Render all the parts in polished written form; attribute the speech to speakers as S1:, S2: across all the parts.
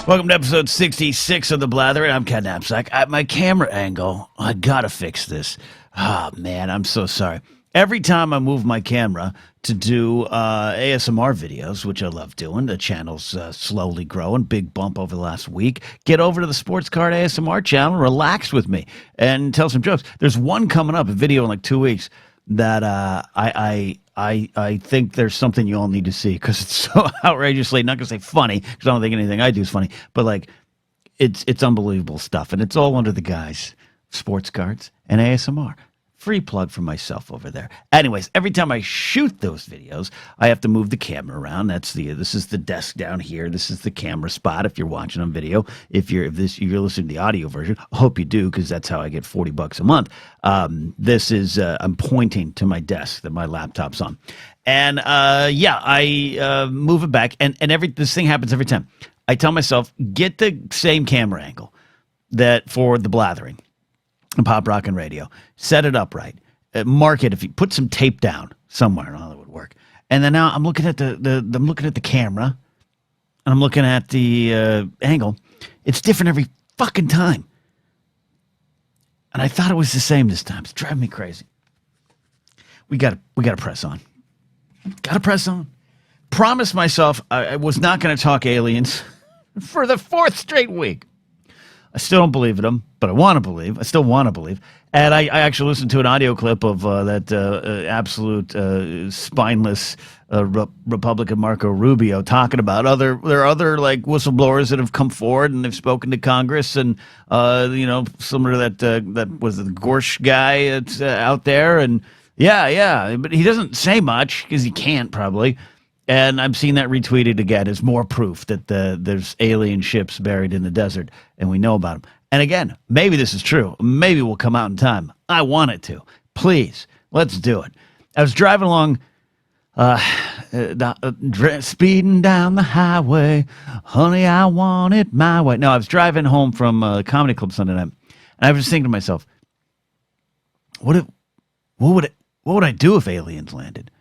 S1: Welcome to episode 66 of the Blathering. I'm Ken Napzok. My camera angle, I gotta fix this. Oh, man, I'm so sorry. Every time I move my camera to do ASMR videos, which I love doing, the channel's slowly growing, big bump over the last week. Get over to the Sports Card ASMR channel, relax with me, and tell some jokes. There's one coming up, a video in like 2 weeks, that I think there's something you all need to see because it's so outrageously, not going to say funny, because I don't think anything I do is funny, but like it's unbelievable stuff. And it's all under the guise Sports Cards and ASMR. Free plug for myself over there. Anyways, every time I shoot those videos, I have to move the camera around. This is the desk down here. This is the camera spot if you're watching on video. If you're listening to the audio version, I hope you do, because that's how I get $40 a month. This is I'm pointing to my desk that my laptop's on. And I move it back, and this thing happens every time. I tell myself, get the same camera angle that for the Blathering. Pop rock and radio. Set it up right. Mark it. If you put some tape down somewhere, I don't know that would work. And then now I'm looking at I'm looking at the camera, and I'm looking at the angle. It's different every fucking time. And I thought it was the same this time. It's driving me crazy. We gotta press on. Gotta press on. Promised myself I was not going to talk aliens for the 4th straight week. I still don't believe in them, but I want to believe. I still want to believe. And I actually listened to an audio clip of that absolute spineless Republican Marco Rubio talking about there are other like whistleblowers that have come forward and they've spoken to Congress, and similar to that was the Gorsh guy that's out there, and yeah, but he doesn't say much because he can't probably. And I'm seeing that retweeted again as more proof that there's alien ships buried in the desert, and we know about them. And again, maybe this is true. Maybe we'll come out in time. I want it to. Please, let's do it. I was driving along, speeding down the highway. Honey, I want it my way. No, I was driving home from a comedy club Sunday night, and I was just thinking to myself, what would I do if aliens landed?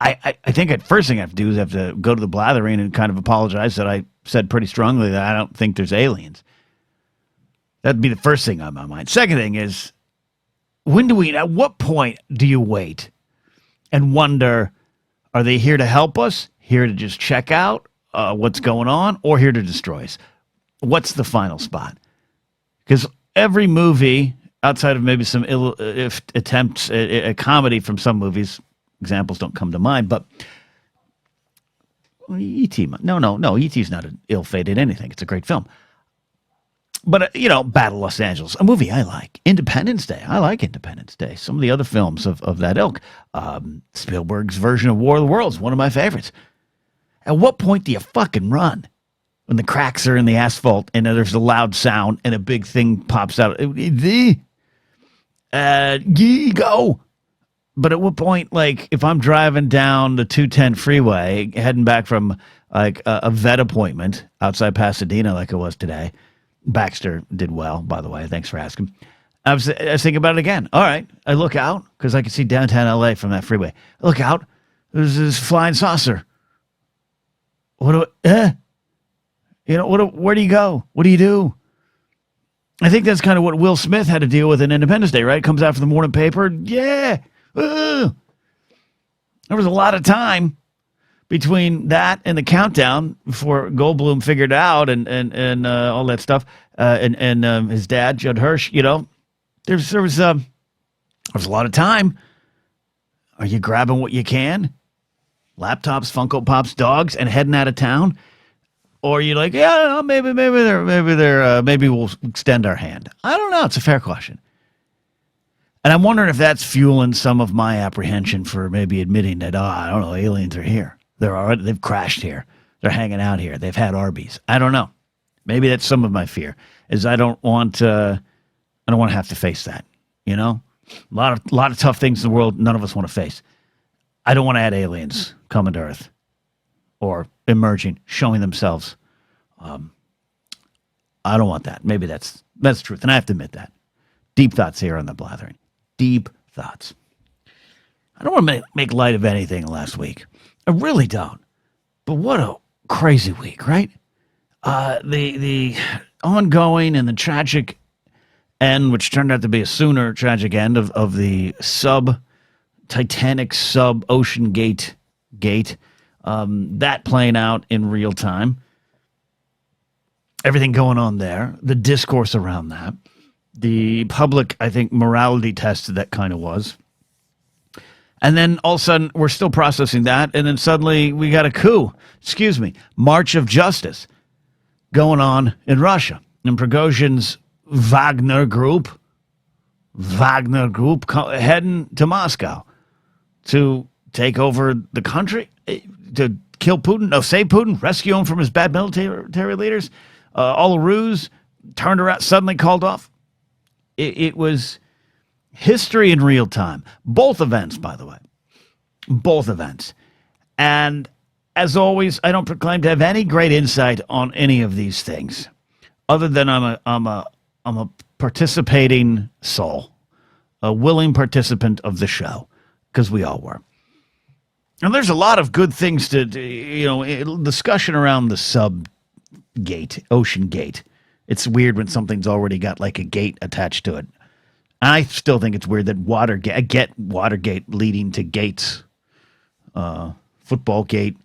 S1: I think the first thing I have to do is I have to go to the Blathering and kind of apologize that I said pretty strongly that I don't think there's aliens. That'd be the first thing on my mind. Second thing is, at what point do you wait and wonder, are they here to help us, here to just check out what's going on, or here to destroy us? What's the final spot? Because every movie, outside of maybe some attempts at a comedy from some movies, examples don't come to mind, but E.T. No, E.T.'s not an ill-fated anything. It's a great film. But, Battle Los Angeles, a movie I like. Independence Day. I like Independence Day. Some of the other films of that ilk. Spielberg's version of War of the Worlds, one of my favorites. At what point do you fucking run? When the cracks are in the asphalt and there's a loud sound and a big thing pops out. Go. But at what point, like, if I'm driving down the 210 freeway, heading back from, like, a vet appointment outside Pasadena like it was today, Baxter did well, by the way. Thanks for asking. I was thinking about it again. All right. I look out, because I can see downtown L.A. from that freeway. I look out. There's this flying saucer. Where do you go? What do you do? I think that's kind of what Will Smith had to deal with in Independence Day, right? Comes out for the morning paper. Yeah. There was a lot of time between that and the countdown before Goldblum figured it out and all that stuff. And his dad, Judd Hirsch, there was a lot of time. Are you grabbing what you can? Laptops, Funko Pops, dogs, and heading out of town? Or are you like, yeah, maybe we'll extend our hand? I don't know. It's a fair question. And I'm wondering if that's fueling some of my apprehension for maybe admitting that, I don't know, aliens are here. They've crashed here. They're hanging out here. They've had Arby's. I don't know. Maybe that's some of my fear, is I don't want to have to face that. A lot of tough things in the world none of us want to face. I don't want to add aliens coming to Earth or emerging, showing themselves. I don't want that. Maybe that's the truth, and I have to admit that. Deep thoughts here on the Blathering. Deep thoughts. I don't want to make light of anything last week. I really don't. But what a crazy week, right? The ongoing and the tragic end, which turned out to be a sooner tragic end of the Titanic sub Ocean Gate, that playing out in real time. Everything going on there, the discourse around that, the public, I think, morality test that kind of was. And then all of a sudden, we're still processing that, and then suddenly we got a coup, March of Justice going on in Russia. And Prigozhin's Wagner group heading to Moscow to take over the country, to kill Putin, save Putin, rescue him from his bad military leaders. All a ruse, turned around, suddenly called off. It was history in real time. Both events, by the way. Both events. And as always, I don't proclaim to have any great insight on any of these things, other than I'm a participating soul, a willing participant of the show, because we all were. And there's a lot of good things to discussion around the Ocean Gate. It's weird when something's already got like a gate attached to it. I still think it's weird that Watergate leading to Gates, football gate,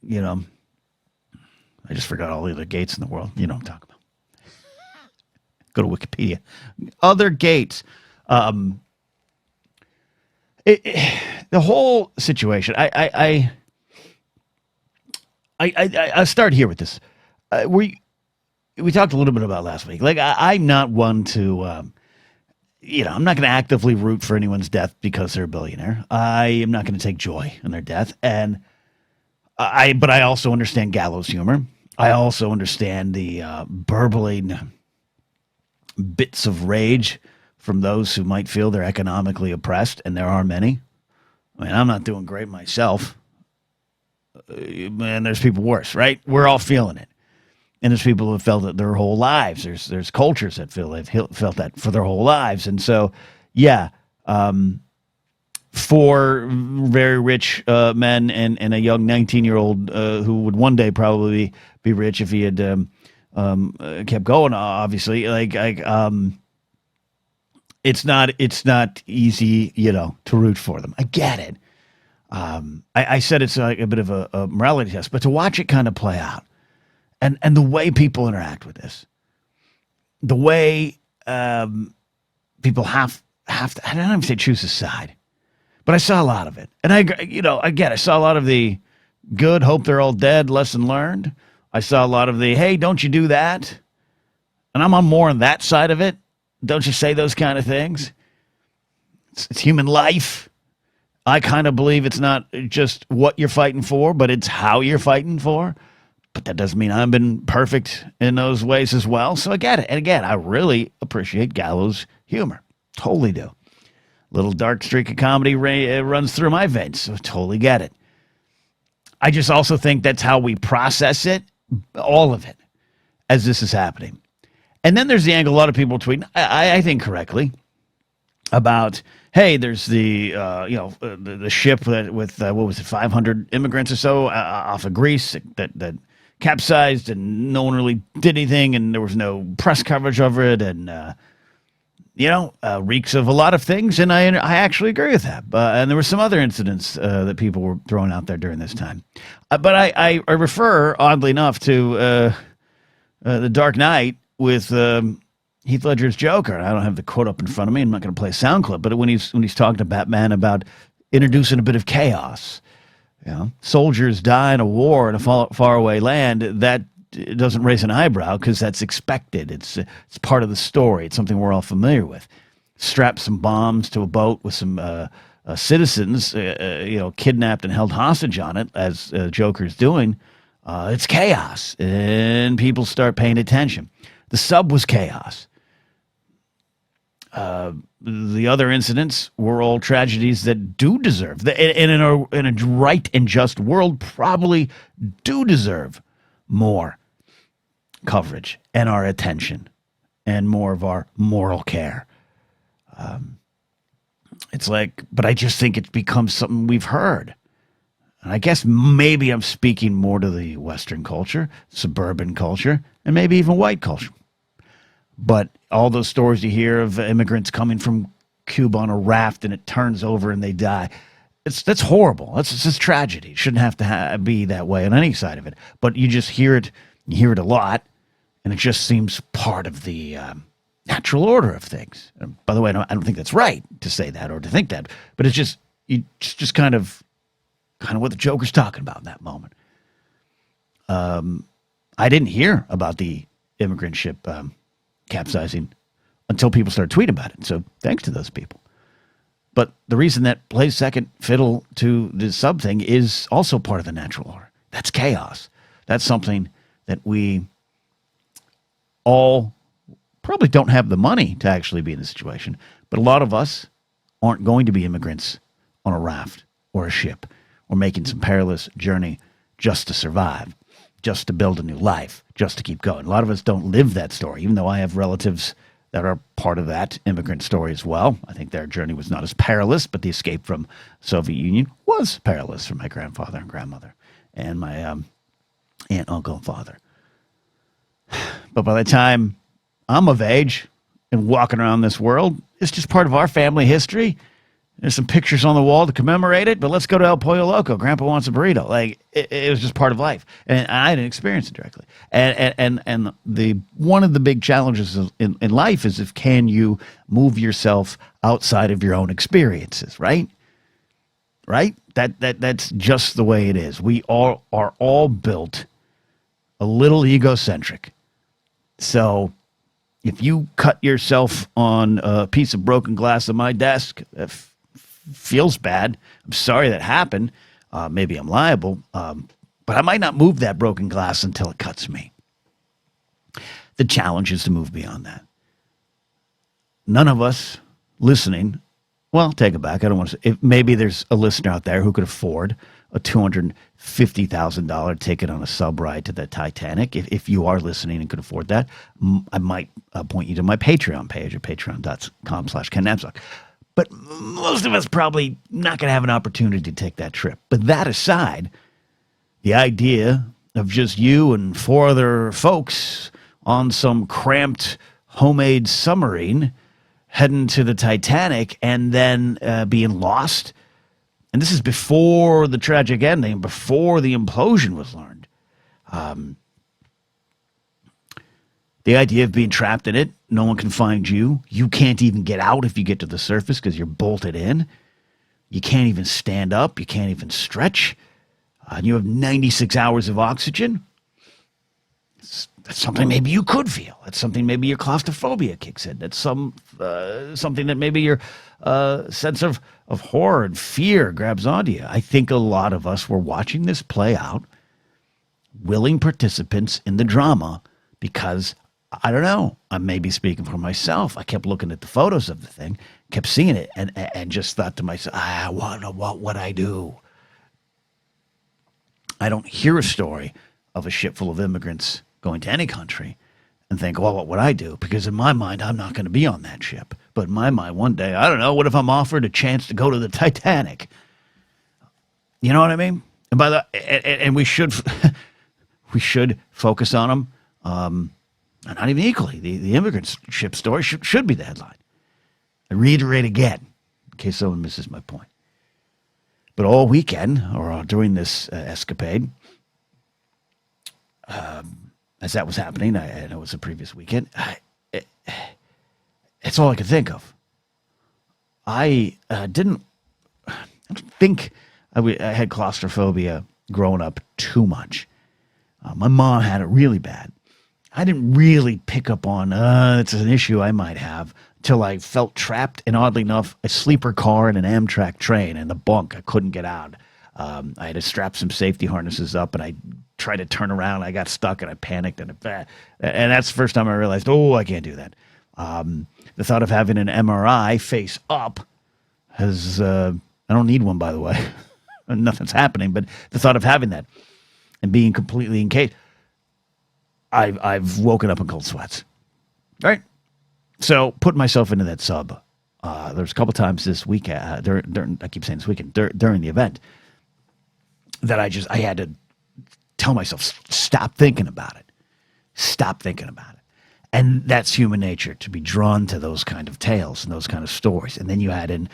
S1: I just forgot all the other gates in the world. You know what I'm talking about. Go to Wikipedia. Other gates. The whole situation. I start here with this. We talked a little bit about last week. Like I'm not one to, I'm not going to actively root for anyone's death because they're a billionaire. I am not going to take joy in their death, but I also understand gallows humor. I also understand the burbling bits of rage from those who might feel they're economically oppressed, and there are many. I mean, I'm not doing great myself, and there's people worse, right? We're all feeling it. And there's people who have felt it their whole lives. There's cultures that felt that for their whole lives. And so, for very rich men and a young 19-year-old who would one day probably be rich if he had kept going, obviously, it's not easy, to root for them. I get it. I said it's like a bit of a morality test, but to watch it kind of play out. And the way people interact with this, the way people have to, I don't even say choose a side, but I saw a lot of it. And I saw a lot of the good, hope they're all dead, lesson learned. I saw a lot of the, hey, don't you do that? And I'm on more on that side of it. Don't you say those kind of things? It's human life. I kind of believe it's not just what you're fighting for, but it's how you're fighting for. But that doesn't mean I've been perfect in those ways as well. So I get it. And again, I really appreciate gallows humor. Totally do. Little dark streak of comedy runs through my veins. So totally get it. I just also think that's how we process it, all of it, as this is happening. And then there's the angle a lot of people tweet, I think correctly, about, hey, there's the ship with 500 immigrants or so off of Greece that capsized, and no one really did anything, and there was no press coverage over it, and reeks of a lot of things, and I actually agree with that. And there were some other incidents that people were throwing out there during this time, but I refer, oddly enough, to The Dark Knight with Heath Ledger's Joker. I don't have the quote up in front of me. I'm not going to play a sound clip, but when he's talking to Batman about introducing a bit of chaos. Soldiers die in a war in a faraway land, that doesn't raise an eyebrow because that's expected. It's part of the story. It's something we're all familiar with. Strap some bombs to a boat with some citizens, kidnapped and held hostage on it, as Joker's doing. It's chaos, and people start paying attention. The sub was chaos. The other incidents were all tragedies that do deserve, in a right and just world, probably do deserve more coverage and our attention and more of our moral care. It's like, but I just think it's become something we've heard. And I guess maybe I'm speaking more to the Western culture, suburban culture, and maybe even white culture. But all those stories you hear of immigrants coming from Cuba on a raft and it turns over and they die, that's horrible. That's just tragedy. It shouldn't have to be that way on any side of it. But you just hear it. You hear it a lot, and it just seems part of the natural order of things. And by the way, I don't think that's right to say that or to think that. But it's just kind of what the Joker's talking about in that moment. I didn't hear about the immigrant ship capsizing until people started tweeting about it. So thanks to those people. But the reason that plays second fiddle to the sub thing is also part of the natural order. That's chaos. That's something that we all probably don't have the money to actually be in the situation. But a lot of us aren't going to be immigrants on a raft or a ship or making some perilous journey just to survive, just to build a new life, just to keep going. A lot of us don't live that story, even though I have relatives that are part of that immigrant story as well. I think their journey was not as perilous, but the escape from Soviet Union was perilous for my grandfather and grandmother and my aunt, uncle, and father. But by the time I'm of age and walking around this world, it's just part of our family history. There's some pictures on the wall to commemorate it, but let's go to El Pollo Loco. Grandpa wants a burrito. Like it was just part of life, and I didn't experience it directly. And the one of the big challenges in life is can you move yourself outside of your own experiences, right? Right? That's just the way it is. We all are all built a little egocentric. So if you cut yourself on a piece of broken glass on my desk, feels bad. I'm sorry that happened. Maybe I'm liable, but I might not move that broken glass until it cuts me. The challenge is to move beyond that. None of us listening, well, take it back. I don't want to say, if maybe there's a listener out there who could afford a $250,000 ticket on a sub ride to the Titanic. If you are listening and could afford that, I might point you to my Patreon page at patreon.com/Ken Napzok. But most of us probably not going to have an opportunity to take that trip. But that aside, the idea of just you and four other folks on some cramped homemade submarine heading to the Titanic and then being lost, and this is before the tragic ending, before the implosion was learned. The idea of being trapped in it, no one can find you. You can't even get out if you get to the surface because you're bolted in. You can't even stand up. You can't even stretch. You have 96 hours of oxygen. That's something maybe you could feel. That's something maybe your claustrophobia kicks in. That's something that maybe your sense of horror and fear grabs onto you. I think a lot of us were watching this play out, willing participants in the drama, because I don't know. I may be speaking for myself. I kept looking at the photos of the thing, kept seeing it, and just thought to myself, what would I do? I don't hear a story of a ship full of immigrants going to any country and think, well, what would I do? Because in my mind, I'm not going to be on that ship. But in my mind, one day, I don't know, what if I'm offered a chance to go to the Titanic? You know what I mean? And by the and we should we should focus on them. Not even equally. The immigrant ship story should be the headline. I reiterate again, in case someone misses my point. But all weekend, or during this escapade, as that was happening, I know it was the previous weekend, it's all I could think of. I don't think I had claustrophobia growing up too much. My mom had it really bad. I didn't really pick up on, it's an issue I might have, until I felt trapped in, oddly enough, a sleeper car and an Amtrak train in the bunk. I couldn't get out. I had to strap some safety harnesses up, and I tried to turn around. I got stuck, and I panicked, and that's the first time I realized, I can't do that. The thought of having an MRI face up has, I don't need one, by the way. Nothing's happening, but the thought of having that and being completely encased, I've woken up in cold sweats, right? So putting myself into that sub, There's a couple times this week, during I keep saying this weekend, during the event, that I had to tell myself, stop thinking about it. Stop thinking about it. And that's human nature, to be drawn to those kind of tales and those kind of stories. And then you add in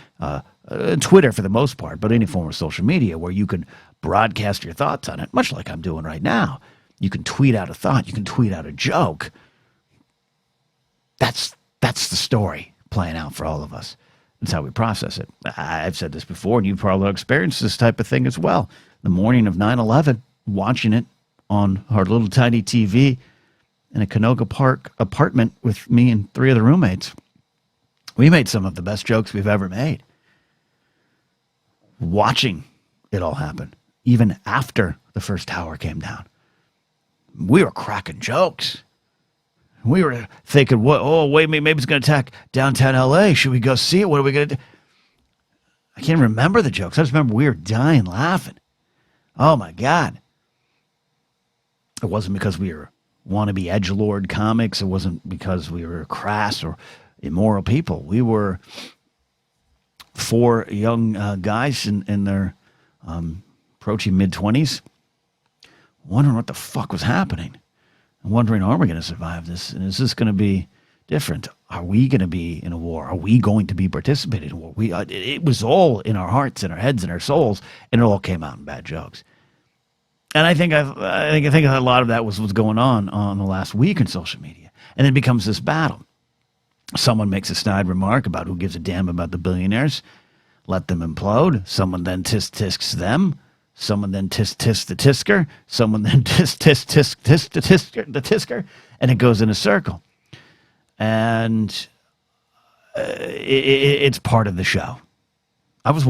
S1: Twitter for the most part, but any form of social media where you can broadcast your thoughts on it, much like I'm doing right now. You can tweet out a thought. You can tweet out a joke. That's the story playing out for all of us. That's how we process it. I've said this before, and you've probably experienced this type of thing as well. The morning of 9/11, watching it on our little tiny TV in a Canoga Park apartment with me and 3 other roommates. We made some of the best jokes we've ever made. Watching it all happen, even after the first tower came down. We were cracking jokes. We were thinking, wait, maybe it's going to attack downtown LA. Should we go see it? What are we going to do? I can't remember the jokes. I just remember we were dying laughing. Oh, my God. It wasn't because we were wannabe edgelord comics. It wasn't because we were crass or immoral people. We were 4 young guys in their approaching mid-20s wondering what the fuck was happening. And wondering, are we going to survive this? And is this going to be different? Are we going to be in a war? Are we going to be participating in a war? It was all in our hearts and our heads and our souls, and it all came out in bad jokes. And I think a lot of that was what's going on the last week in social media. And it becomes this battle. Someone makes a snide remark about who gives a damn about the billionaires. Let them implode. Someone then tisk-tisks them. Someone then tisk-tisk the tisker. Someone then tisk-tisk the tisker. And it goes in a circle. And it's part of the show. I was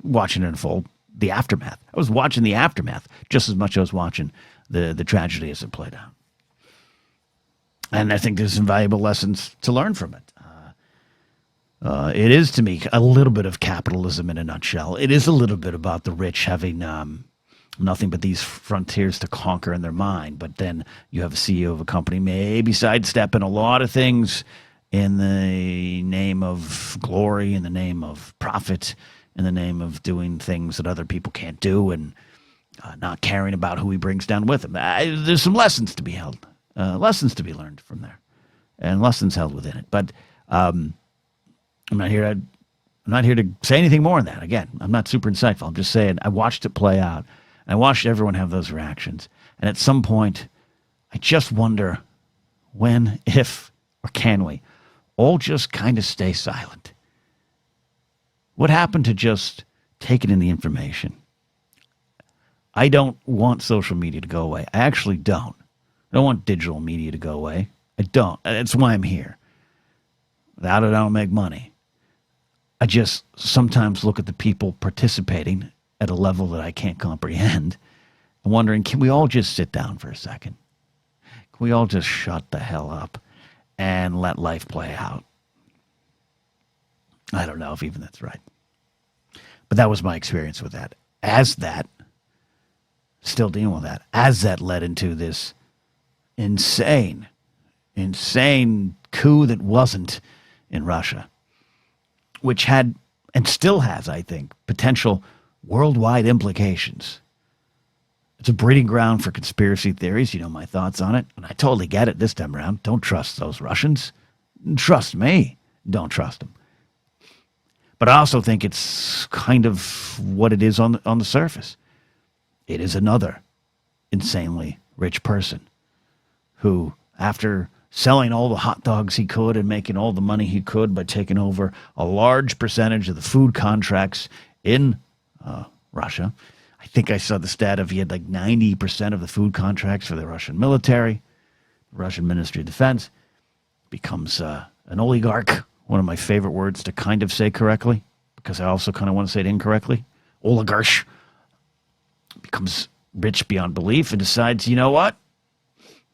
S1: watching it unfold. The aftermath. I was watching the aftermath just as much as I was watching the tragedy as it played out. And I think there's some valuable lessons to learn from it. It is, to me, a little bit of capitalism in a nutshell. It is a little bit about the rich having nothing but these frontiers to conquer in their mind. But then you have a CEO of a company maybe sidestepping a lot of things in the name of glory, in the name of profit, in the name of doing things that other people can't do, and not caring about who he brings down with him. There's some lessons to be held, lessons to be learned from there, and lessons held within it. But I'm not here to say anything more than that. Again, I'm not super insightful. I'm just saying I watched it play out. I watched everyone have those reactions. And at some point, I just wonder when, if, or can we all just kind of stay silent? What happened to just taking in the information? I don't want social media to go away. I actually don't. I don't want digital media to go away. I don't. That's why I'm here. Without it, I don't make money. I just sometimes look at the people participating at a level that I can't comprehend and wondering, can we all just sit down for a second? Can we all just shut the hell up and let life play out? I don't know if even that's right. But that was my experience with that. Still dealing with that, as that led into this insane coup that wasn't in Russia, which had, and still has, I think, potential worldwide implications. It's a breeding ground for conspiracy theories. You know my thoughts on it. And I totally get it this time around. Don't trust those Russians. Trust me. Don't trust them. But I also think it's kind of what it is on the surface. It is another insanely rich person who, after selling all the hot dogs he could and making all the money he could by taking over a large percentage of the food contracts in Russia. I think I saw the stat of he had like 90% of the food contracts for the Russian military, the Russian Ministry of Defense, becomes an oligarch, one of my favorite words to kind of say correctly, because I also kind of want to say it incorrectly. Oligarch. Becomes rich beyond belief and decides, you know what?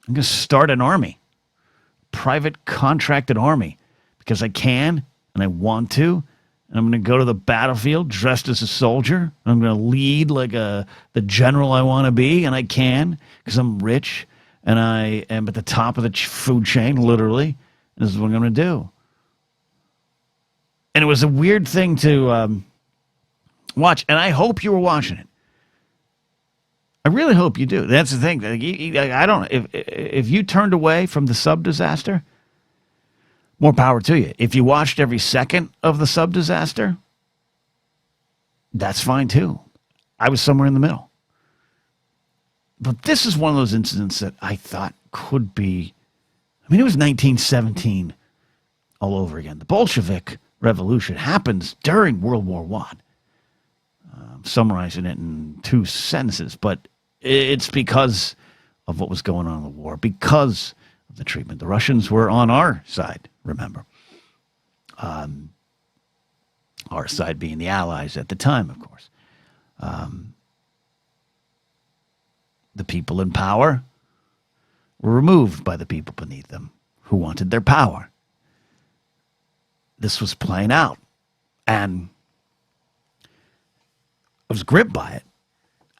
S1: I'm going to start an army. Private contracted army, because I can and I want to, and I'm going to go to the battlefield dressed as a soldier, and I'm going to lead like the general I want to be, and I can, because I'm rich, and I am at the top of the food chain, literally, and this is what I'm going to do. And it was a weird thing to watch, and I hope you were watching it. I really hope you do. That's the thing. I don't. If you turned away from the sub disaster, more power to you. If you watched every second of the sub disaster, that's fine too. I was somewhere in the middle. But this is one of those incidents that I thought could be. I mean, it was 1917 all over again. The Bolshevik Revolution happens during World War I. Summarizing it in 2 sentences, but it's because of what was going on in the war, because of the treatment. The Russians were on our side, remember. Our side being the Allies at the time, of course. The people in power were removed by the people beneath them who wanted their power. This was playing out, and I was gripped by it,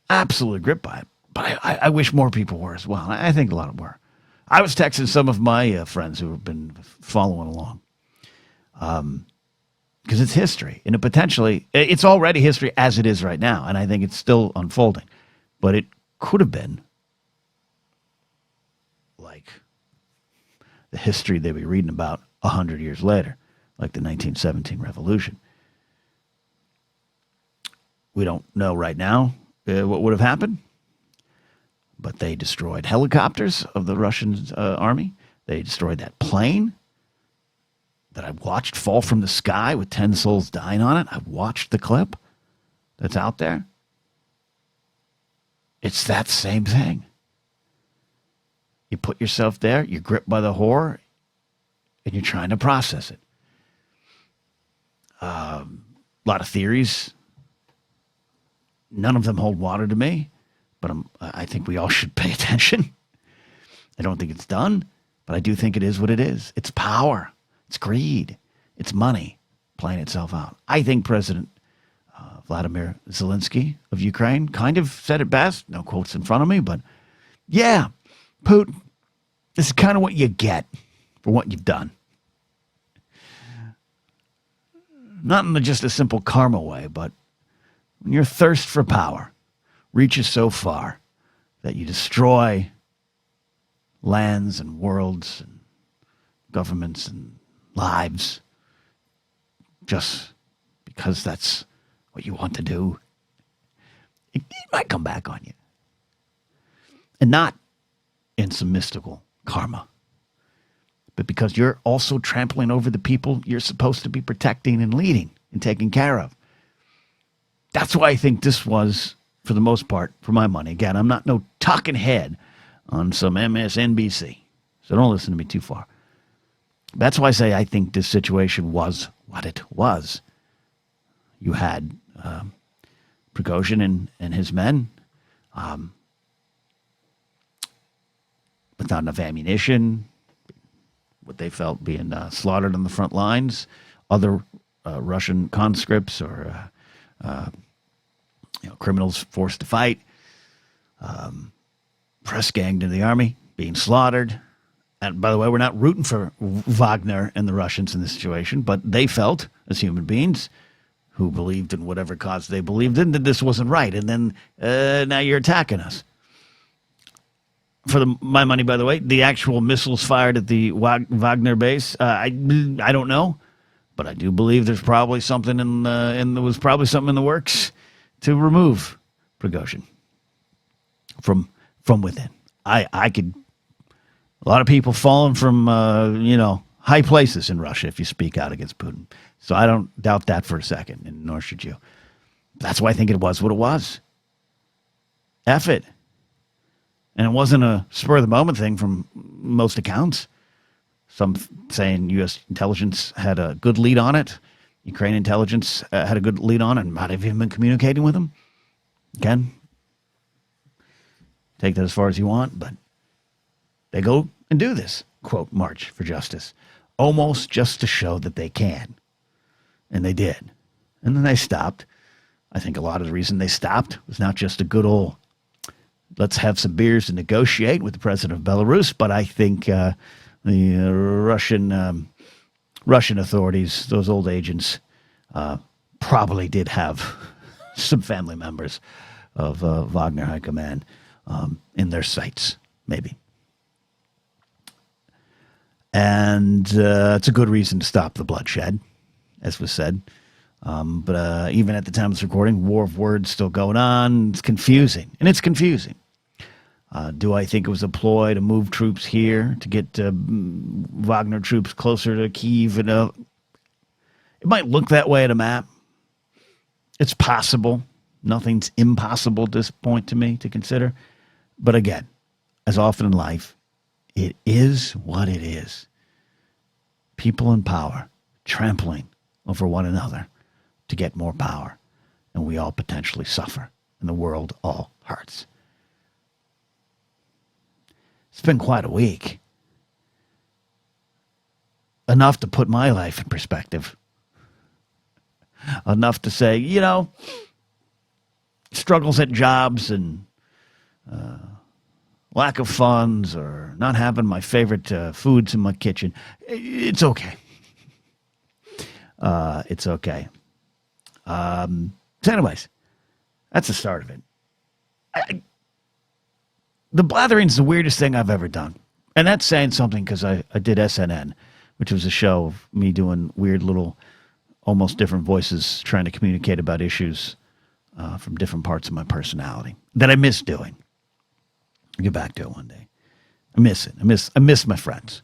S1: absolutely gripped by it. But I wish more people were as well. I think a lot of them were. I was texting some of my friends who have been following along, because it's history, and it's already history as it is right now, and I think it's still unfolding. But it could have been like the history they'll be reading about 100 years later, like the 1917 revolution. We don't know right now what would have happened, but they destroyed helicopters of the Russian army. They destroyed that plane that I watched fall from the sky with 10 souls dying on it. I watched the clip that's out there. It's that same thing. You put yourself there, you're gripped by the horror, and you're trying to process it. A lot of theories. None of them hold water to me, but I think we all should pay attention. I don't think it's done, but I do think it is what it is. It's power. It's greed. It's money playing itself out. I think President Vladimir Zelensky of Ukraine kind of said it best. No quotes in front of me, but yeah, Putin, this is kind of what you get for what you've done. Not in just a simple karma way, but when your thirst for power reaches so far that you destroy lands and worlds and governments and lives just because that's what you want to do, it might come back on you. And not in some mystical karma, but because you're also trampling over the people you're supposed to be protecting and leading and taking care of. That's why I think this was, for the most part, for my money. Again, I'm not no talking head on some MSNBC, so don't listen to me too far. That's why I say I think this situation was what it was. You had Prigozhin and his men without enough ammunition, what they felt being slaughtered on the front lines, other Russian conscripts or criminals forced to fight, press ganged into the army, being slaughtered. And by the way, we're not rooting for Wagner and the Russians in this situation, but they felt, as human beings who believed in whatever cause they believed in, that this wasn't right. And then now you're attacking us. For my money, by the way, the actual missiles fired at the Wagner base, I don't know, but I do believe there's probably something there was probably something in the works to remove Prigozhin from within. I could. A lot of people falling from high places in Russia if you speak out against Putin. So I don't doubt that for a second, and nor should you. That's why I think it was what it was. F it. And it wasn't a spur-of-the-moment thing from most accounts. Some saying U.S. intelligence had a good lead on it. Ukrainian intelligence had a good lead on it and might have even been communicating with them. Again, take that as far as you want, but they go and do this, quote, march for justice, almost just to show that they can. And they did. And then they stopped. I think a lot of the reason they stopped was not just a good old, let's have some beers and negotiate with the president of Belarus, but I think the Russian authorities, those old agents, probably did have some family members of Wagner High Command in their sights, maybe. And it's a good reason to stop the bloodshed, as was said. But even at the time of this recording, war of words still going on. It's confusing, and it's confusing. Do I think it was a ploy to move troops here to get Wagner troops closer to Kyiv? It might look that way at a map. It's possible. Nothing's impossible at this point to me to consider. But again, as often in life, it is what it is. People in power trampling over one another to get more power. And we all potentially suffer. And the world all hurts. It's been quite a week. Enough to put my life in perspective. Enough to say, struggles at jobs and lack of funds or not having my favorite foods in my kitchen. It's okay. It's okay. So anyways, that's the start of it. The Blathering's the weirdest thing I've ever done. And that's saying something because I did SNN, which was a show of me doing weird little, almost different voices trying to communicate about issues from different parts of my personality that I miss doing. I'll get back to it one day. I miss it. I miss my friends.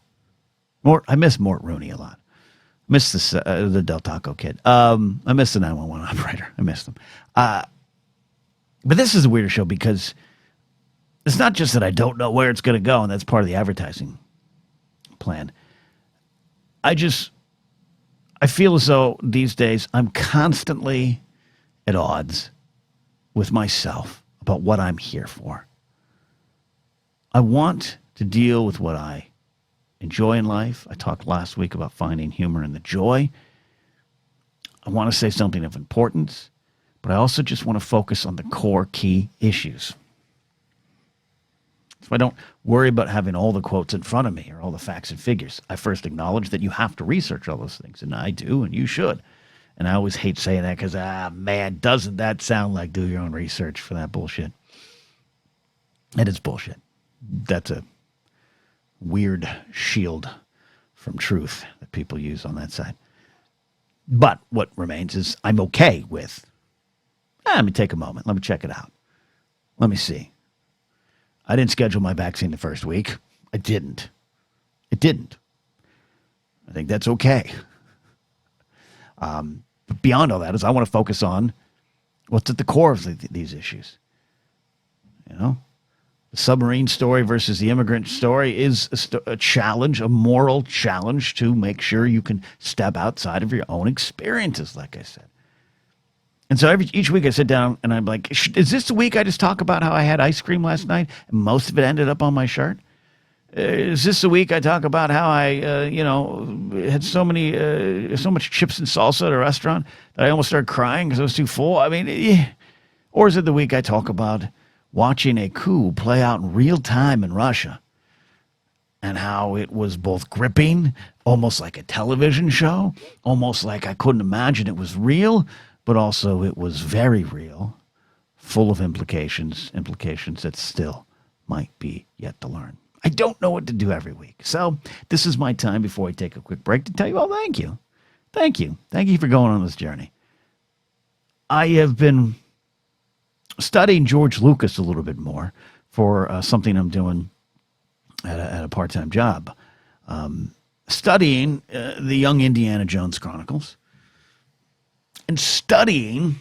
S1: I miss Mort Rooney a lot. I miss the Del Taco kid. I miss the 911 operator. I miss them. But this is a weirder show because it's not just that I don't know where it's going to go, and that's part of the advertising plan. I feel as though these days I'm constantly at odds with myself about what I'm here for. I want to deal with what I enjoy in life. I talked last week about finding humor in the joy. I want to say something of importance, but I also just want to focus on the core key issues. So I don't worry about having all the quotes in front of me or all the facts and figures. I first acknowledge that you have to research all those things, and I do, and you should. And I always hate saying that because, man, doesn't that sound like do your own research for that bullshit? And it's bullshit. That's a weird shield from truth that people use on that side. But what remains is I'm okay with, let me take a moment. Let me check it out. Let me see. I didn't schedule my vaccine the first week. I didn't. It didn't. I think that's okay. But beyond all that is I want to focus on what's at the core of these issues. The submarine story versus the immigrant story is a challenge, a moral challenge to make sure you can step outside of your own experiences, like I said. And so each week I sit down and I'm like, is this the week I just talk about how I had ice cream last night and most of it ended up on my shirt? Is this the week I talk about how I, had so much chips and salsa at a restaurant that I almost started crying because I was too full? I mean, or is it the week I talk about watching a coup play out in real time in Russia and how it was both gripping, almost like a television show, almost like I couldn't imagine it was real, but also it was very real, full of implications that still might be yet to learn. I don't know what to do every week. So this is my time before I take a quick break to tell you all thank you. Thank you. Thank you for going on this journey. I have been studying George Lucas a little bit more for something I'm doing at a part-time job. Studying the Young Indiana Jones Chronicles and studying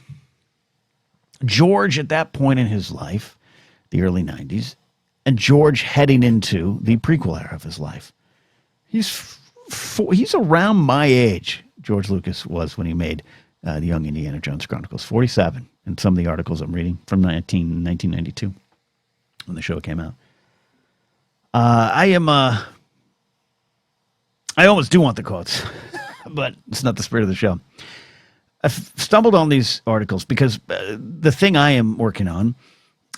S1: George at that point in his life, the early 90s, and George heading into the prequel era of his life. He's around my age, George Lucas was when he made the Young Indiana Jones Chronicles, 47, in some of the articles I'm reading from 1992 when the show came out. I almost do want the quotes, but it's not the spirit of the show. I've stumbled on these articles because the thing I am working on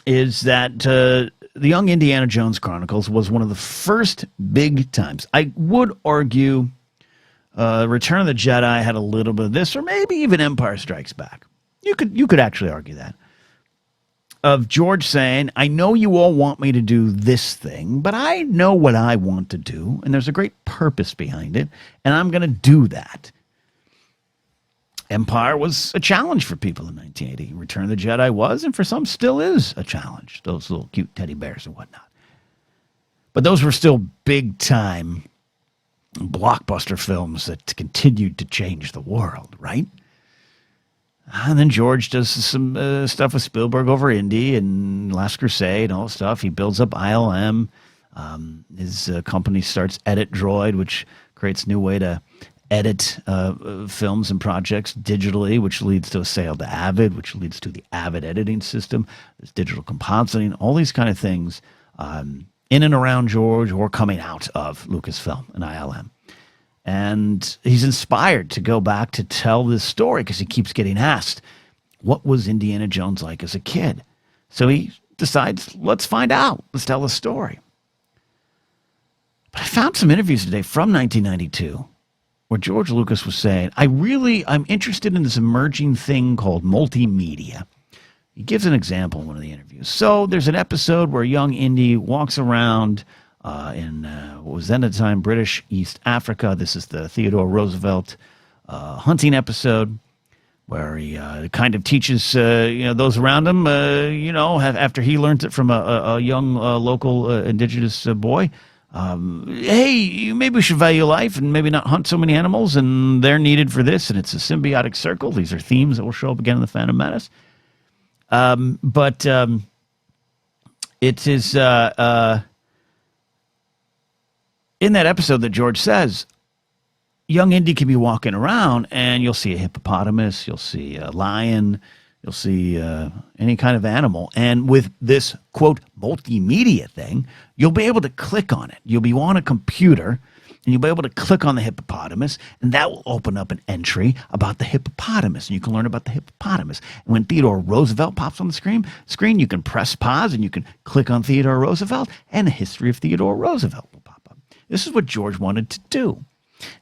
S1: is that the Young Indiana Jones Chronicles was one of the first big times. I would argue Return of the Jedi had a little bit of this, or maybe even Empire Strikes Back. You could actually argue that. Of George saying, I know you all want me to do this thing, but I know what I want to do, and there's a great purpose behind it, and I'm going to do that. Empire was a challenge for people in 1980. Return of the Jedi was, and for some still is, a challenge. Those little cute teddy bears and whatnot. But those were still big-time blockbuster films that continued to change the world, right? And then George does some stuff with Spielberg over Indy and Last Crusade and all that stuff. He builds up ILM. His company starts Edit Droid, which creates a new way to edit films and projects digitally, which leads to a sale to Avid, which leads to the Avid editing system. There's digital compositing, all these kind of things in and around George or coming out of Lucasfilm and ILM. And he's inspired to go back to tell this story because he keeps getting asked, what was Indiana Jones like as a kid? So he decides, let's find out. Let's tell the story. But I found some interviews today from 1992 where George Lucas was saying, I'm interested in this emerging thing called multimedia. He gives an example in one of the interviews. So there's an episode where young Indy walks around in what was then at the time British East Africa. This is the Theodore Roosevelt hunting episode where he kind of teaches those around him, after he learned it from a young local indigenous boy. Hey, maybe we should value life and maybe not hunt so many animals, and they're needed for this, and it's a symbiotic circle. These are themes that will show up again in The Phantom Menace. But it is in that episode that George says, young Indy can be walking around and you'll see a hippopotamus, you'll see a lion, you'll see any kind of animal. And with this, quote, multimedia thing, you'll be able to click on it. You'll be on a computer and you'll be able to click on the hippopotamus, and that will open up an entry about the hippopotamus, and you can learn about the hippopotamus. And when Theodore Roosevelt pops on the screen, you can press pause and you can click on Theodore Roosevelt, and the history of Theodore Roosevelt will pop up. This is what George wanted to do,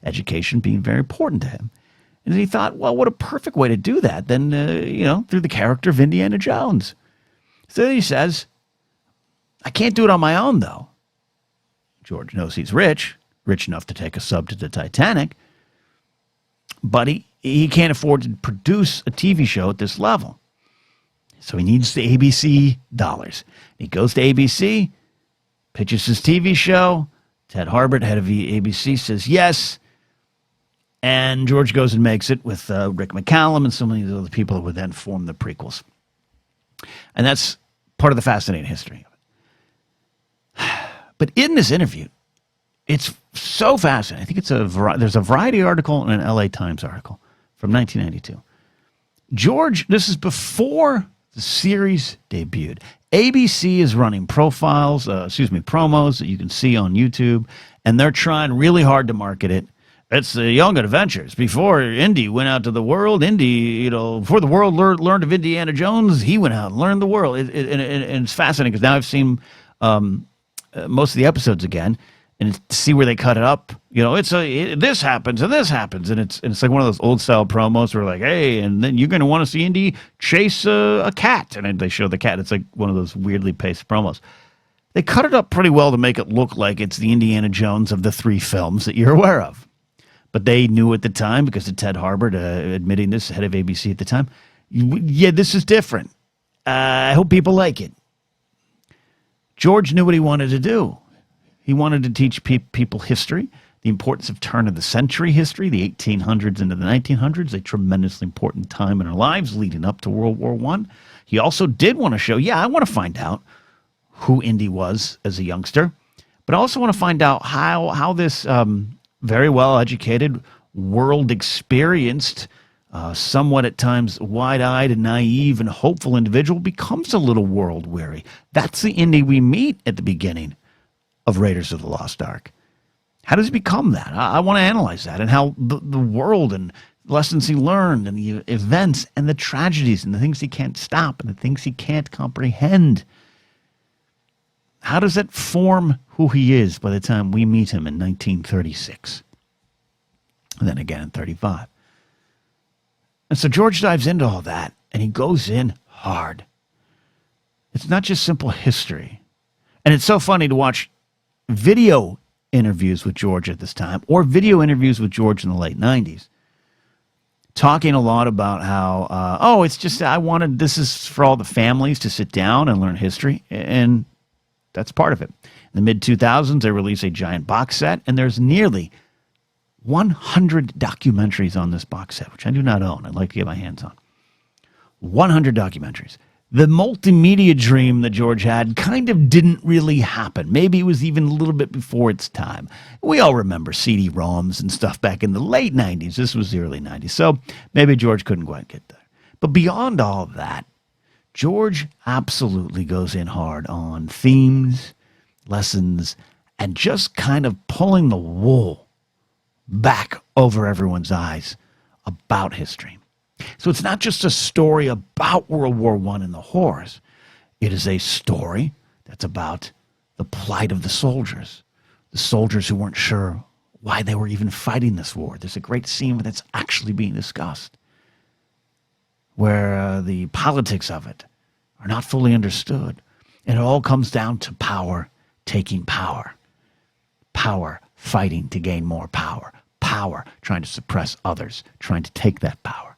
S1: education being very important to him. And he thought, well, what a perfect way to do that than, through the character of Indiana Jones. So he says, I can't do it on my own, though. George knows he's rich enough to take a sub to the Titanic, but he can't afford to produce a TV show at this level. So he needs the ABC dollars. He goes to ABC, pitches his TV show. Ted Harbert, head of ABC, says yes. And George goes and makes it with Rick McCallum and so many of the other people that would then form the prequels. And that's part of the fascinating history of it. But in this interview, it's so fascinating. I think there's a Variety article and an LA Times article from 1992. George, this is before the series debuted. ABC is running promos that you can see on YouTube, and they're trying really hard to market it. It's the Young Adventures. Before Indy went out to the world, before the world learned of Indiana Jones, he went out and learned the world. And it's fascinating because now I've seen most of the episodes again, and to see where they cut it up. This happens and this happens, and it's like one of those old style promos where like, hey, and then you're going to want to see Indy chase a cat, and then they show the cat. It's like one of those weirdly paced promos. They cut it up pretty well to make it look like it's the Indiana Jones of the three films that you're aware of. But they knew at the time, because of Ted Harbert admitting this, head of ABC at the time, yeah, this is different. I hope people like it. George knew what he wanted to do. He wanted to teach people history, the importance of turn-of-the-century history, the 1800s into the 1900s, a tremendously important time in our lives leading up to World War I. He also did want to show, I want to find out who Indy was as a youngster, but I also want to find out how this very well-educated, world-experienced, somewhat at times wide-eyed and naive and hopeful individual becomes a little world-weary. That's the Indy we meet at the beginning of Raiders of the Lost Ark. How does he become that? I want to analyze that, and how the world and lessons he learned and the events and the tragedies and the things he can't stop and the things he can't comprehend. How does that form who he is by the time we meet him in 1936? and then again in 35. And so George dives into all that, and he goes in hard. It's not just simple history. And it's so funny to watch video interviews with George at this time, or video interviews with George in the late 90s, talking a lot about how, it's just, this is for all the families to sit down and learn history, and that's part of it. In the mid-2000s, they released a giant box set, and there's nearly 100 documentaries on this box set, which I do not own. I'd like to get my hands on. 100 documentaries. The multimedia dream that George had kind of didn't really happen. Maybe it was even a little bit before its time. We all remember CD-ROMs and stuff back in the late 90s. This was the early 90s. So maybe George couldn't quite get there. But beyond all of that, George absolutely goes in hard on themes, lessons, and just kind of pulling the wool back over everyone's eyes about history. So it's not just a story about World War I and the horrors. It is a story that's about the plight of the soldiers who weren't sure why they were even fighting this war. There's a great scene where that's actually being discussed, where the politics of it are not fully understood. And it all comes down to power taking power. Power fighting to gain more power. Power trying to suppress others, trying to take that power.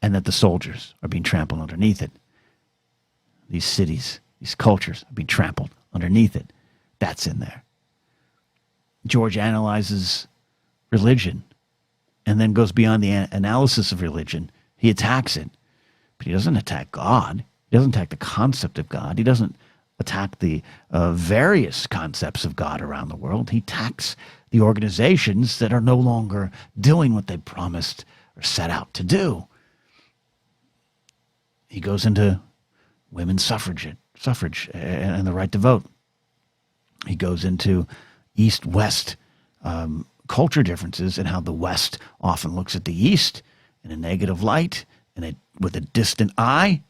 S1: And that the soldiers are being trampled underneath it. These cities, these cultures are being trampled underneath it. That's in there. George analyzes religion and then goes beyond the analysis of religion. He attacks it. But he doesn't attack God. He doesn't attack the concept of God. He doesn't attack the various concepts of God around the world. He attacks the organizations that are no longer doing what they promised or set out to do. He goes into women's suffrage and the right to vote. He goes into East-West culture differences and how the West often looks at the East in a negative light and with a distant eye.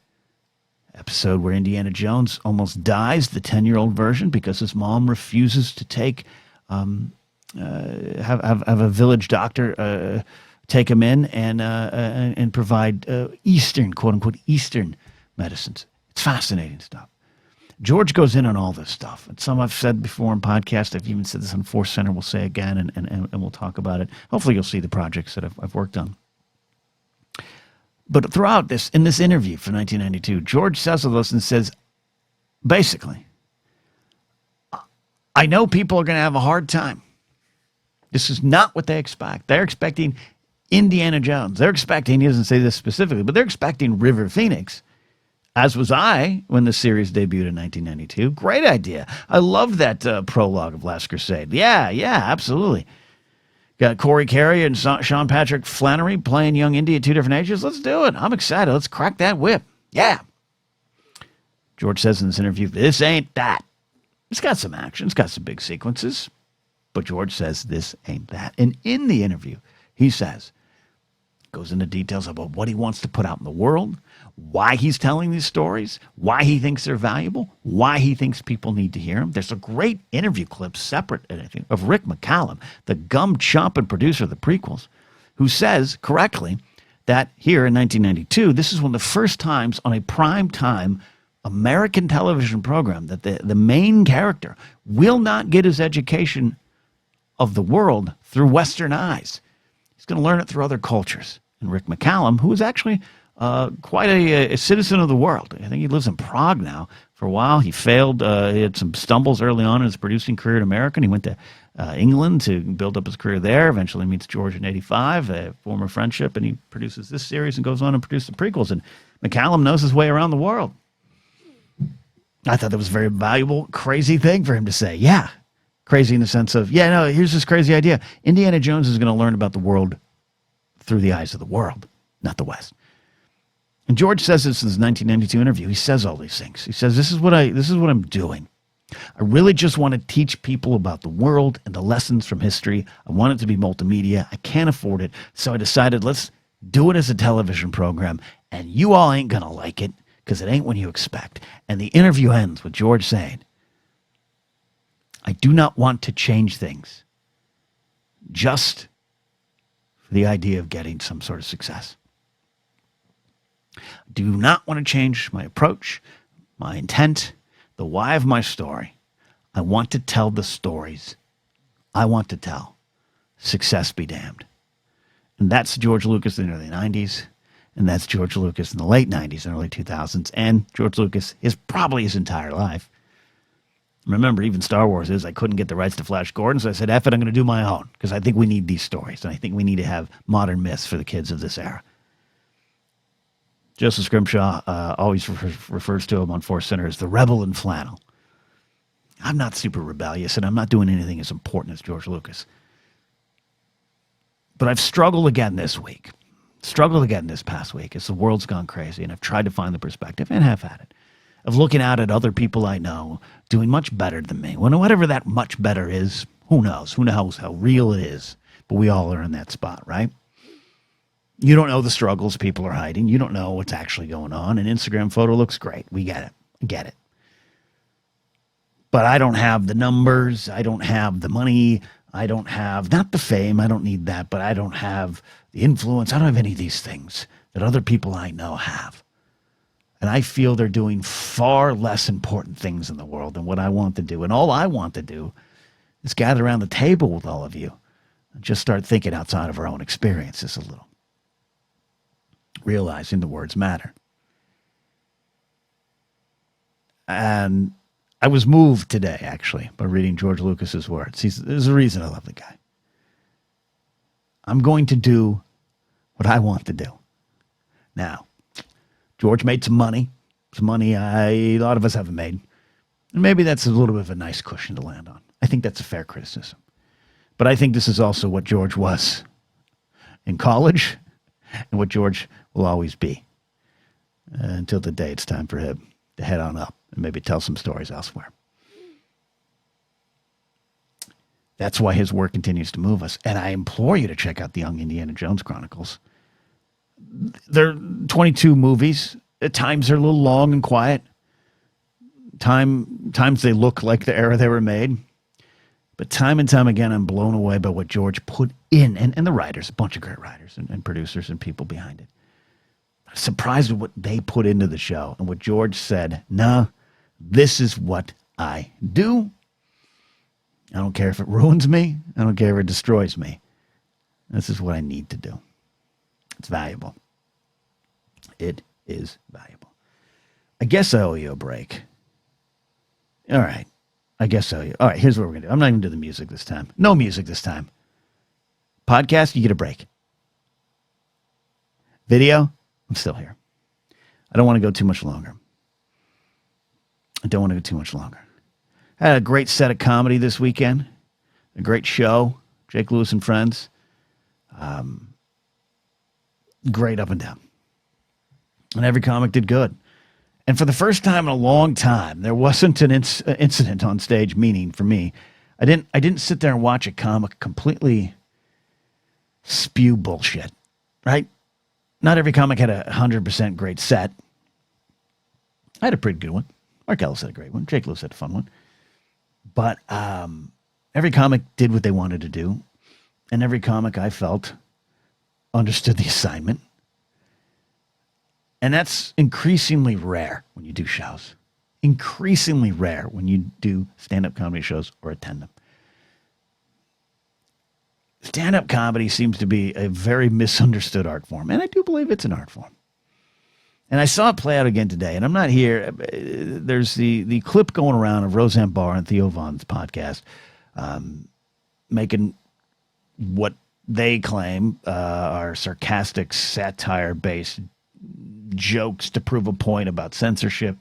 S1: Episode where Indiana Jones almost dies, the 10-year-old version, because his mom refuses to take have a village doctor take him in and provide Eastern, quote-unquote, Eastern medicines. It's fascinating stuff. George goes in on all this stuff. And some I've said before in podcasts. I've even said this on Force Center. We'll say again, and we'll talk about it. Hopefully you'll see the projects that I've worked on. But throughout this, in this interview for 1992, George says to us and says, basically, I know people are going to have a hard time. This is not what they expect. They're expecting Indiana Jones. They're expecting, he doesn't say this specifically, but they're expecting River Phoenix, as was I when the series debuted in 1992. Great idea. I love that prologue of Last Crusade. Yeah, absolutely. Got Corey Carey and Sean Patrick Flannery playing young Indy at two different ages. Let's do it. I'm excited. Let's crack that whip. Yeah. George says in this interview, this ain't that. It's got some action. It's got some big sequences. But George says this ain't that. And in the interview, he says, goes into details about what he wants to put out in the world, why he's telling these stories, why he thinks they're valuable, why he thinks people need to hear them. There's a great interview clip separate, I think, of Rick McCallum, the gum-chomping producer of the prequels, who says correctly that here in 1992, this is one of the first times on a prime time American television program that the main character will not get his education of the world through Western eyes. He's going to learn it through other cultures. And Rick McCallum, who is actually quite a citizen of the world. I think he lives in Prague now. For a while, he failed. He had some stumbles early on in his producing career in America. And he went to England to build up his career there. Eventually meets George in 85, a former friendship, and he produces this series and goes on and produces the prequels. And McCallum knows his way around the world. I thought that was a very valuable, crazy thing for him to say. Yeah, crazy in the sense of, here's this crazy idea. Indiana Jones is going to learn about the world through the eyes of the world, not the West. And George says this in his 1992 interview. He says all these things. He says, this is what I'm doing. I really just want to teach people about the world and the lessons from history. I want it to be multimedia. I can't afford it. So I decided, let's do it as a television program. And you all ain't going to like it because it ain't what you expect. And the interview ends with George saying, I do not want to change things. Just for the idea of getting some sort of success. I do not want to change my approach, my intent, the why of my story. I want to tell the stories I want to tell. Success be damned. And that's George Lucas in the early 90s. And that's George Lucas in the late 90s and early 2000s. And George Lucas is probably his entire life. Remember, even Star Wars is, I couldn't get the rights to Flash Gordon, so I said, F it, I'm going to do my own. Because I think we need these stories. And I think we need to have modern myths for the kids of this era. Joseph Scrimshaw always refers to him on Force Center as the rebel in flannel. I'm not super rebellious, and I'm not doing anything as important as George Lucas. But I've struggled again this week. Struggled again this past week as the world's gone crazy, and I've tried to find the perspective, and have had it, of looking out at other people I know doing much better than me. When whatever that much better is, who knows? Who knows how real it is? But we all are in that spot, right? You don't know the struggles people are hiding. You don't know what's actually going on. An Instagram photo looks great. We get it. I get it. But I don't have the numbers. I don't have the money. I don't have, not the fame. I don't need that. But I don't have the influence. I don't have any of these things that other people I know have. And I feel they're doing far less important things in the world than what I want to do. And all I want to do is gather around the table with all of you and just start thinking outside of our own experiences a little. Realizing the words matter. And I was moved today, actually, by reading George Lucas's words. There's a reason I love the guy. I'm going to do what I want to do. Now, George made some money a lot of us haven't made. And maybe that's a little bit of a nice cushion to land on. I think that's a fair criticism. But I think this is also what George was in college and what George will always be until the day it's time for him to head on up and maybe tell some stories elsewhere. That's why his work continues to move us. And I implore you to check out the Young Indiana Jones Chronicles. They're 22 movies. At times they're a little long and quiet. Times they look like the era they were made. But time and time again, I'm blown away by what George put in. And the writers, a bunch of great writers and producers and people behind it. I'm surprised with what they put into the show. And what George said, nah, this is what I do. I don't care if it ruins me. I don't care if it destroys me. This is what I need to do. It's valuable. It is valuable. I guess I owe you a break. All right. I guess so. All right, here's what we're going to do. I'm not even going to do the music this time. No music this time. Podcast, you get a break. Video, I'm still here. I don't want to go too much longer. I had a great set of comedy this weekend. A great show. Jake Lewis and Friends. Great up and down. And every comic did good. And for the first time in a long time, there wasn't an incident on stage, meaning for me, I didn't sit there and watch a comic completely spew bullshit, right? Not every comic had 100% great set. I had a pretty good one. Mark Ellis had a great one. Jake Lewis had a fun one. But every comic did what they wanted to do. And every comic, I felt, understood the assignment. And that's increasingly rare when you do shows. Increasingly rare when you do stand-up comedy shows or attend them. Stand-up comedy seems to be a very misunderstood art form, and I do believe it's an art form. And I saw it play out again today, and I'm not here. There's the clip going around of Roseanne Barr and Theo Von's podcast making what they claim are sarcastic, satire-based jokes to prove a point about censorship.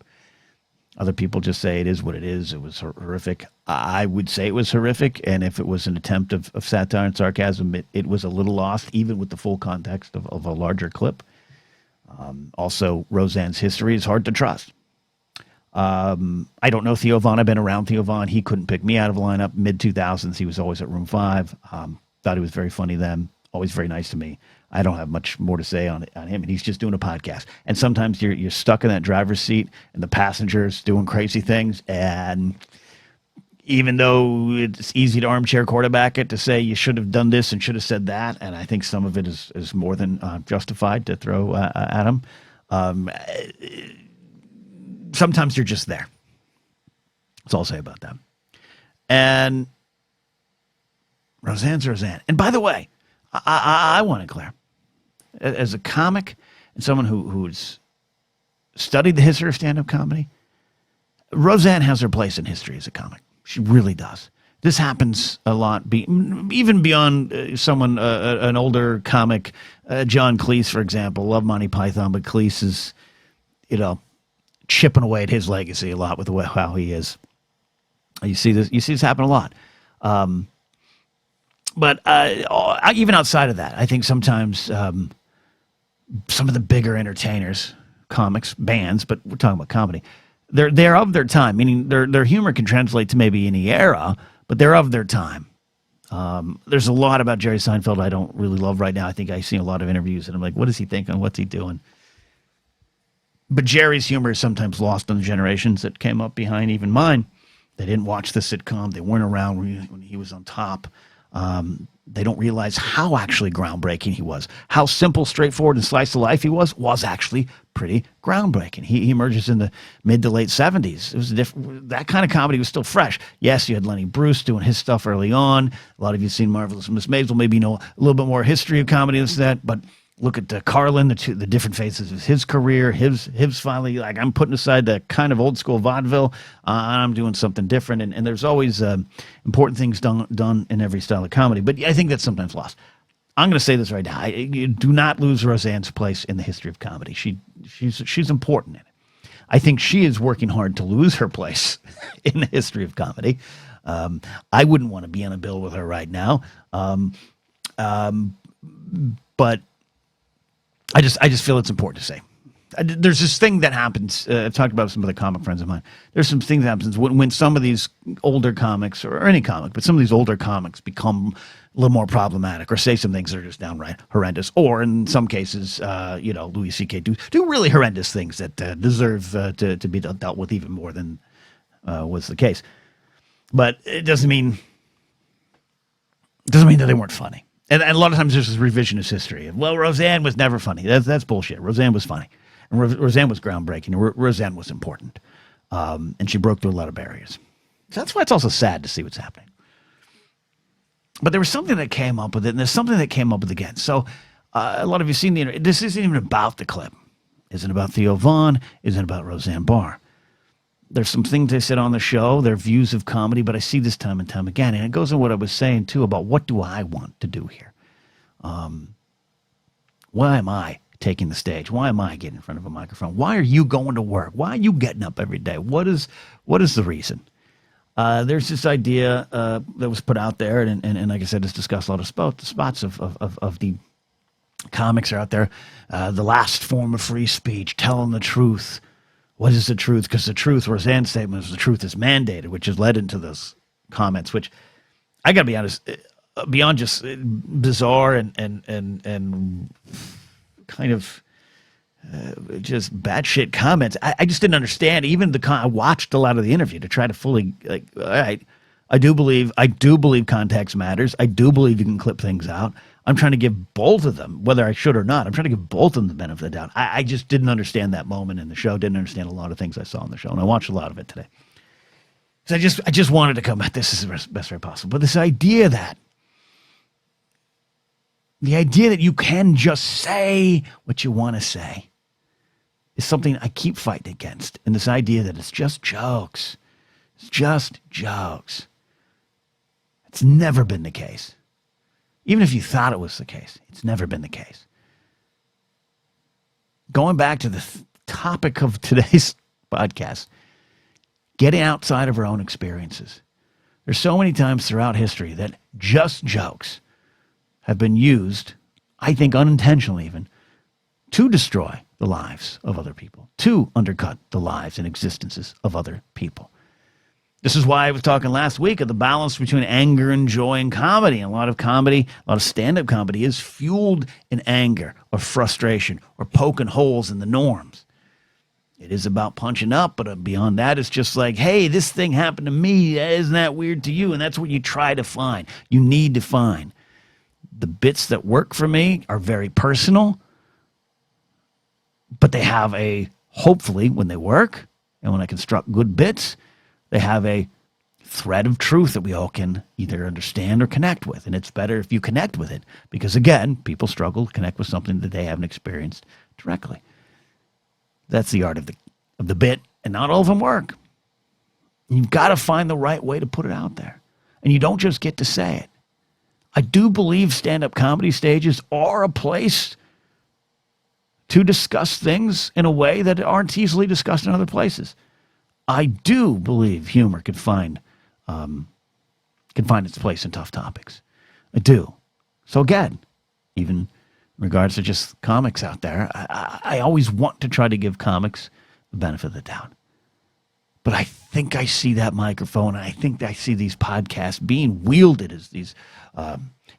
S1: Other people just say it is what it is. It was horrific. I would say it was horrific, and if it was an attempt of satire and sarcasm, it was a little lost, even with the full context of a larger clip. Also, Roseanne's history is hard to trust. I don't know Theo Von. I've been around Theo Von. He couldn't pick me out of a lineup. Mid-2000s, he was always at Room 5. Thought he was very funny then. Always very nice to me. I don't have much more to say on him, and he's just doing a podcast. And sometimes you're stuck in that driver's seat, and the passenger's doing crazy things, and even though it's easy to armchair quarterback it to say you should have done this and should have said that, and I think some of it is more than justified to throw at him. Sometimes you're just there. That's all I'll say about that. And Roseanne's Roseanne. And by the way, I want to declare, as a comic and someone who's studied the history of stand-up comedy, Roseanne has her place in history as a comic. She really does. This happens a lot, even beyond someone, an older comic, John Cleese, for example. Love Monty Python, but Cleese is, chipping away at his legacy a lot with how he is. You see this happen a lot. But even outside of that, I think sometimes some of the bigger entertainers, comics, bands, but we're talking about comedy, they're of their time, meaning their humor can translate to maybe any era, but they're of their time. There's a lot about Jerry Seinfeld I don't really love right now. I think I've seen a lot of interviews, and I'm like, what is he thinking? What's he doing? But Jerry's humor is sometimes lost on the generations that came up behind even mine. They didn't watch the sitcom. They weren't around when he was on top. They don't realize how actually groundbreaking he was. How simple, straightforward, and slice of life he was actually pretty groundbreaking. He emerges in the mid to late 70s. It was that kind of comedy was still fresh. Yes, you had Lenny Bruce doing his stuff early on. A lot of you have seen Marvelous Miss Maisel, maybe know a little bit more history of comedy than that, but look at Carlin, the different phases of his career. His finally, like, I'm putting aside the kind of old school vaudeville, and I'm doing something different. And there's always important things done in every style of comedy. But I think that's sometimes lost. I'm going to say this right now. You do not lose Roseanne's place in the history of comedy. She's important in it. I think she is working hard to lose her place in the history of comedy. I wouldn't want to be on a bill with her right now. But I just feel it's important to say. There's this thing that happens. I've talked about with some other comic friends of mine. There's some things that happens when some of these older comics, or any comic, but some of these older comics become a little more problematic, or say some things that are just downright horrendous, or in some cases, Louis C.K. do really horrendous things that deserve to be dealt with even more than was the case. But it doesn't mean that they weren't funny. And a lot of times there's this revisionist history. Well, Roseanne was never funny. That's bullshit. Roseanne was funny. And Roseanne was groundbreaking. Roseanne was important. And she broke through a lot of barriers. So that's why it's also sad to see what's happening. But there was something that came up with it, and there's something that came up with it again. So a lot of you have seen this isn't even about the clip. Isn't about Theo Vaughn. Isn't about Roseanne Barr. There's some things they said on the show, their views of comedy, but I see this time and time again. And it goes on what I was saying, too, about what do I want to do here? Why am I taking the stage? Why am I getting in front of a microphone? Why are you going to work? Why are you getting up every day? What is the reason? There's this idea that was put out there, and like I said, it's discussed a lot of spots of the comics are out there. The last form of free speech, telling the truth. What is the truth? Because the truth, Roseanne's statement was the truth is mandated, which has led into those comments, which I got to be honest, beyond just bizarre and kind of just batshit comments. I just didn't understand. Even I watched a lot of the interview to try to fully, like, all right, I do believe context matters. I do believe you can clip things out. I'm trying to give both of them, whether I should or not, I'm trying to give both of them the benefit of the doubt. I just didn't understand that moment in the show, didn't understand a lot of things I saw on the show, and I watched a lot of it today. So I just wanted to come at this as the best way possible. But this idea that you can just say what you want to say is something I keep fighting against. And this idea that it's just jokes. It's just jokes. It's never been the case. Even if you thought it was the case, it's never been the case. Going back to the topic of today's podcast, getting outside of our own experiences. There's so many times throughout history that just jokes have been used, I think unintentionally even, to destroy the lives of other people, to undercut the lives and existences of other people. This is why I was talking last week of the balance between anger and joy in comedy. And a lot of stand-up comedy is fueled in anger or frustration or poking holes in the norms. It is about punching up, but beyond that, it's just like, hey, this thing happened to me. Isn't that weird to you? And that's what you try to find. You need to find. The bits that work for me are very personal, but they have hopefully, when they work, and when I construct good bits, they have a thread of truth that we all can either understand or connect with. And it's better if you connect with it. Because again, people struggle to connect with something that they haven't experienced directly. That's the art of the bit, and not all of them work. You've got to find the right way to put it out there. And you don't just get to say it. I do believe stand-up comedy stages are a place to discuss things in a way that aren't easily discussed in other places. I do believe humor can find its place in tough topics. I do. So again, even in regards to just comics out there, I always want to try to give comics the benefit of the doubt. But I think I see that microphone, and I think I see these podcasts being wielded as these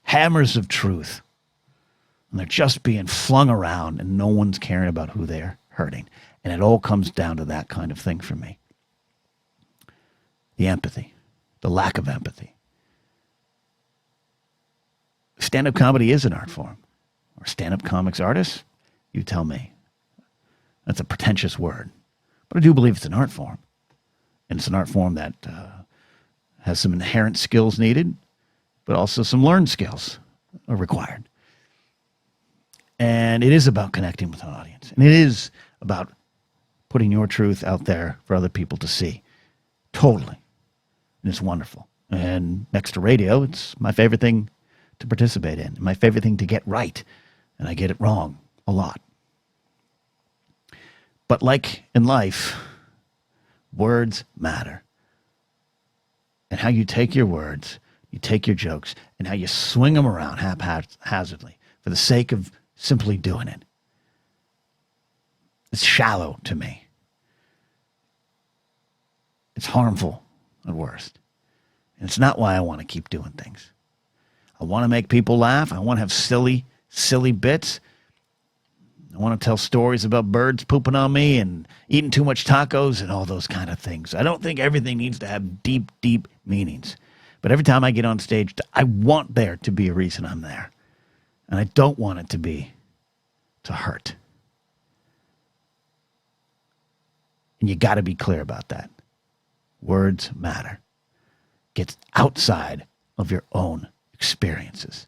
S1: hammers of truth. And they're just being flung around, and no one's caring about who they're hurting. And it all comes down to that kind of thing for me. The empathy, the lack of empathy. Stand-up comedy is an art form. Or stand-up comics artists? You tell me. That's a pretentious word. But I do believe it's an art form. And it's an art form that has some inherent skills needed, but also some learned skills are required. And it is about connecting with an audience. And it is about putting your truth out there for other people to see. Totally. And it's wonderful. And next to radio, it's my favorite thing to participate in. My favorite thing to get right. And I get it wrong a lot. But like in life, words matter. And how you take your words, you take your jokes, and how you swing them around haphazardly for the sake of simply doing it. It's shallow to me. It's harmful at worst. And it's not why I want to keep doing things. I want to make people laugh. I want to have silly bits. I want to tell stories about birds pooping on me and eating too much tacos and all those kind of things. I don't think everything needs to have deep, deep meanings. But every time I get on stage, I want there to be a reason I'm there. And I don't want it to be to hurt. And you got to be clear about that. Words matter. Get outside of your own experiences.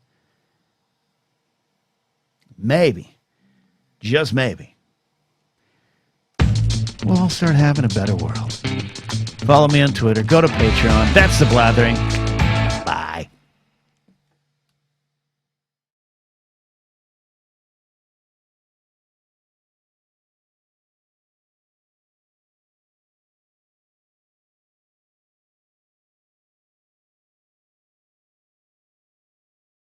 S1: Maybe, just maybe, we'll all start having a better world. Follow me on Twitter. Go to Patreon. That's The Blathering.